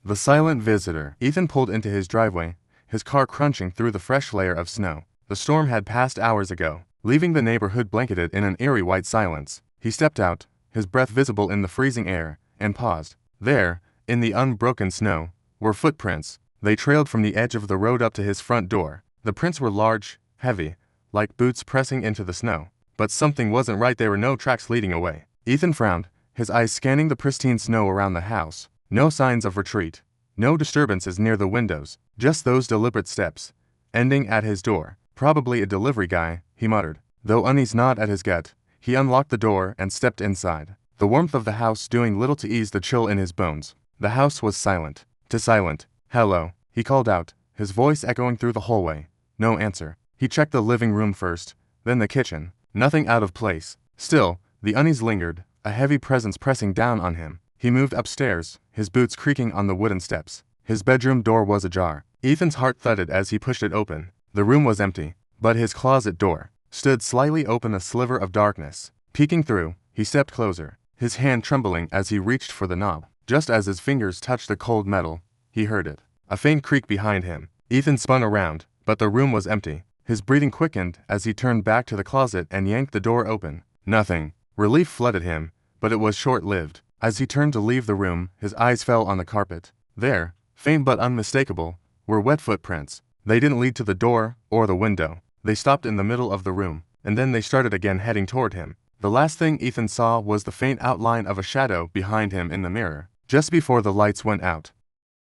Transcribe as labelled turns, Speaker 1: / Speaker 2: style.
Speaker 1: The Silent Visitor. Ethan pulled into his driveway, his car crunching through the fresh layer of snow. The storm had passed hours ago, leaving the neighborhood blanketed in an eerie white silence. He stepped out, his breath visible in the freezing air, and paused. There, in the unbroken snow, were footprints. They trailed from the edge of the road up to his front door. The prints were large, heavy, like boots pressing into the snow. But something wasn't right. There were no tracks leading away. Ethan frowned, his eyes scanning the pristine snow around the house. No signs of retreat, no disturbances near the windows, just those deliberate steps, ending at his door. Probably a delivery guy, he muttered. Though uneasy gnawed at his gut, he unlocked the door and stepped inside, the warmth of the house doing little to ease the chill in his bones. The house was silent. TheSilent. Hello, he called out, his voice echoing through the hallway. No answer. He checked the living room first, then the kitchen. Nothing out of place. Still, the unease lingered, a heavy presence pressing down on him. He moved upstairs, his boots creaking on the wooden steps. His bedroom door was ajar. Ethan's heart thudded as he pushed it open. The room was empty, but his closet door stood slightly open, a sliver of darkness. Peeking through, he stepped closer, his hand trembling as he reached for the knob. Just as his fingers touched the cold metal, he heard it. A faint creak behind him. Ethan spun around, but the room was empty. His breathing quickened as he turned back to the closet and yanked the door open. Nothing. Relief flooded him, but it was short-lived. As he turned to leave the room, his eyes fell on the carpet. There, faint but unmistakable, were wet footprints. They didn't lead to the door or the window. They stopped in the middle of the room, and then they started again, heading toward him. The last thing Ethan saw was the faint outline of a shadow behind him in the mirror. Just before the lights went out,